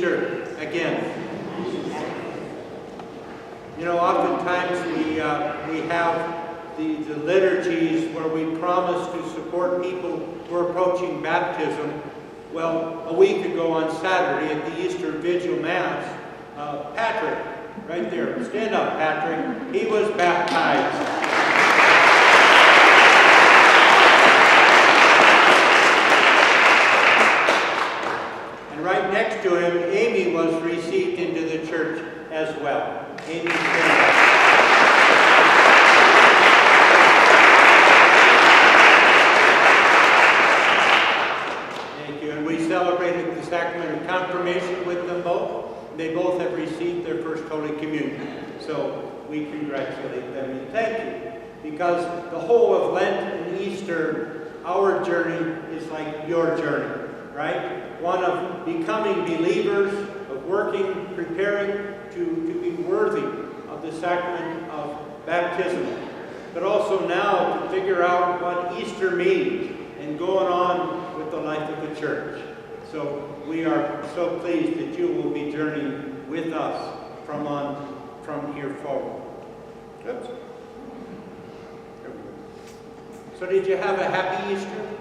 Easter again. You know, oftentimes we have the liturgies where we promise to support people who are approaching baptism. Well, a week ago on Saturday at the Easter Vigil Mass, Patrick, right there, stand up, Patrick, he was baptized. Right next to him, Amy was received into the church as well. Amy, thank you. And we celebrated the sacrament of confirmation with them both. They both have received their first Holy Communion. So we congratulate them and thank you. Because the whole of Lent and Easter, our journey is like your journey, right? One of becoming believers, of working, preparing to be worthy of the sacrament of baptism, but also now to figure out what Easter means and going on with the life of the church. So we are so pleased that you will be journeying with us from here forward. Oops. So did you have a happy Easter?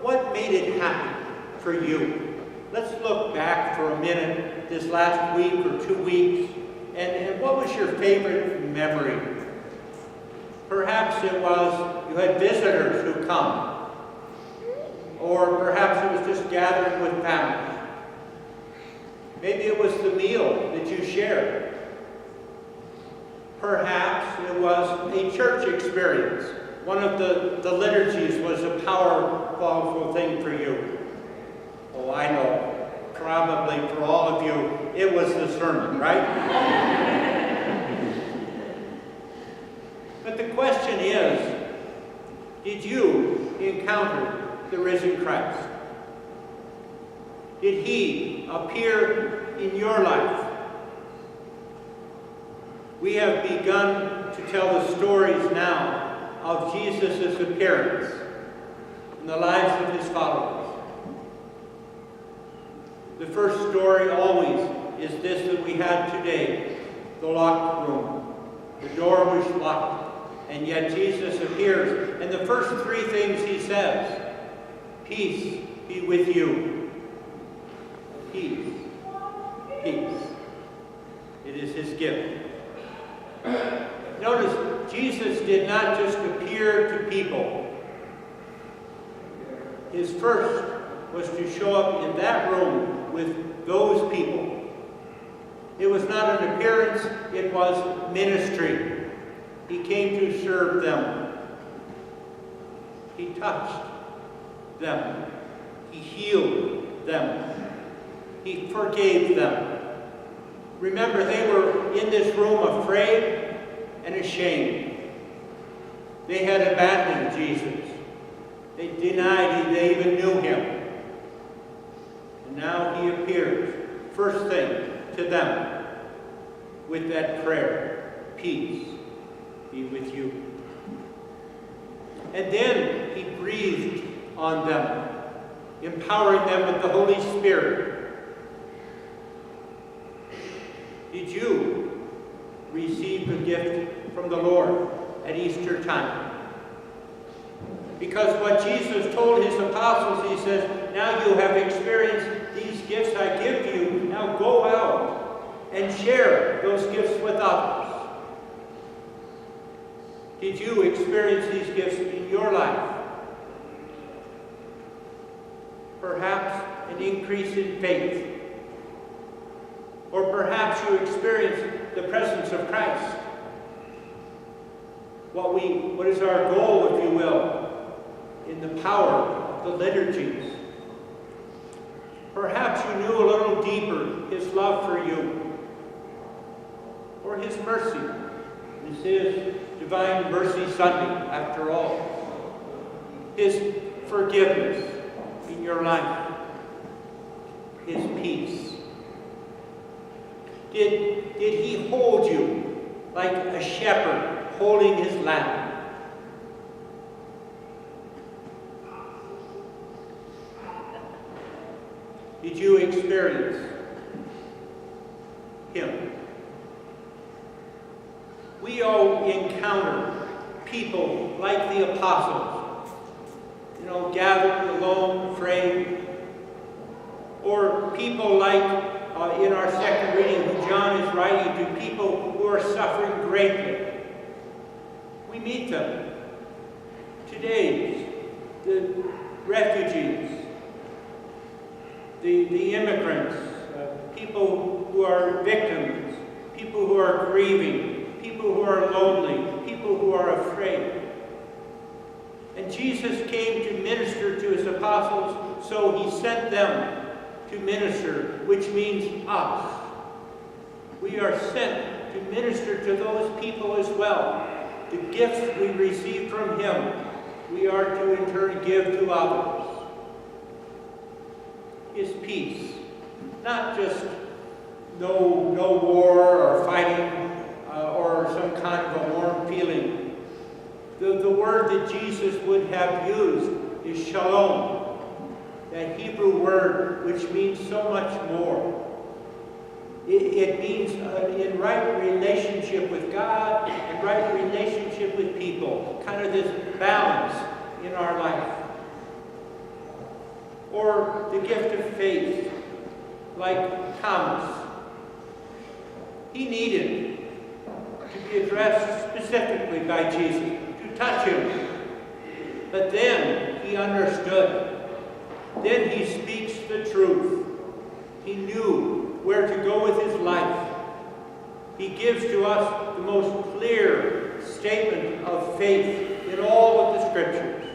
What made it happy for you? Let's look back for a minute, this last week or 2 weeks, and what was your favorite memory? Perhaps it was you had visitors who come, or perhaps it was just gathering with family. Maybe it was the meal that you shared. Perhaps it was a church experience. One of the liturgies was a powerful thing for you. Oh, I know. Probably for all of you, it was the sermon, right? But the question is, did you encounter the risen Christ? Did he appear in your life? We have begun to tell the stories now of Jesus' appearance in the lives of his followers. The first story always is this that we had today, the locked room. The door was locked, and yet Jesus appears, and the first three things he says, peace be with you. Peace. Peace. It is his gift. Notice, Jesus did not just appear to people. His first was to show up in that room with those people. It was not an appearance, it was ministry. He came to serve them. He touched them. He healed them. He forgave them. Remember, they were in this room afraid and ashamed. They had abandoned Jesus. They denied they even knew him. And now he appears, first thing, to them with that prayer, peace be with you. And then he breathed on them, empowering them with the Holy Spirit. Did you receive a gift from the Lord at Easter time? Because what Jesus told his apostles, he says, now you have experienced these gifts I give to you. Now go out and share those gifts with others. Did you experience these gifts in your life? Perhaps an increase in faith. Or perhaps you experienced the presence of Christ. What is our goal, if you will, in the power of the liturgies? Perhaps you knew a little deeper his love for you, or his mercy. This is Divine Mercy Sunday, after all. His forgiveness in your life. His peace. Did he hold you like a shepherd holding his lamb? Did you experience him? We all encounter people like the apostles, gathered alone, afraid, or people like in our second reading who John is writing to, people who are suffering greatly. We meet them. Today's, the refugees, the immigrants, people who are victims, people who are grieving, people who are lonely, people who are afraid. And Jesus came to minister to his apostles, so he sent them to minister, which means us. We are sent to minister to those people as well. The gifts we receive from him, we are to in turn give to others. His peace, not just no war or fighting or some kind of a warm feeling. The word that Jesus would have used is shalom, that Hebrew word which means so much more. It means in right relationship with God and right relationship with people, kind of this balance in our life. Or the gift of faith, like Thomas. He needed to be addressed specifically by Jesus, to touch him. But then he understood. Then he speaks the truth. He knew where to go with his life. He gives to us the most clear statement of faith in all of the Scriptures.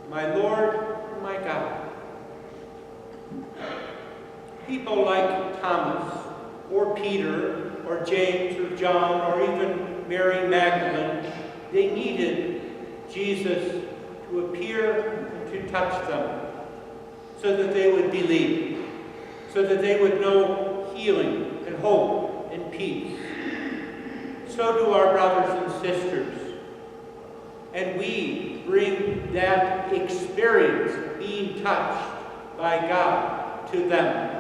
My Lord and my God. People like Thomas, or Peter, or James, or John, or even Mary Magdalene, they needed Jesus to appear and to touch them so that they would believe, so that they would know healing and hope and peace. So do our brothers and sisters. And we bring that experience, being touched by God, to them.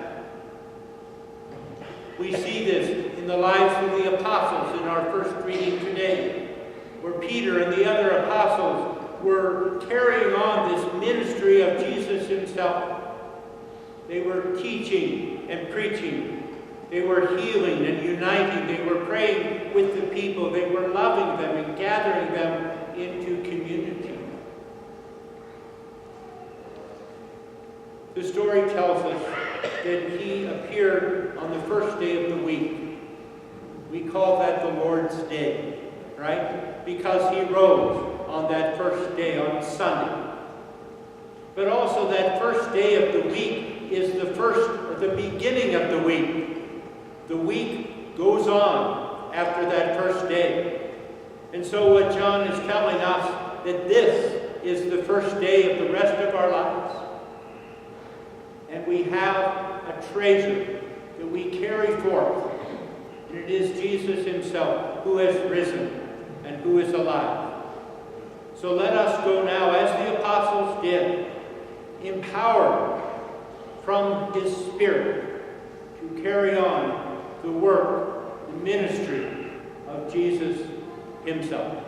We see this in the lives of the apostles in our first reading today, where Peter and the other apostles were carrying on this ministry of Jesus himself. They were teaching and preaching. They were healing and uniting. They were praying with the people. They were loving them and gathering them into community. The story tells us that he appeared on the first day of the week. We call that the Lord's Day, right? Because he rose on that first day, on Sunday. But also that first day of the week is the beginning of the week. The week goes on after that first day. And so what John is telling us, that this is the first day of the rest of our lives. And we have a treasure that we carry forth. And it is Jesus himself who has risen and who is alive. So let us go now, as the apostles did, empowered from his Spirit to carry on the work, the ministry of Jesus himself.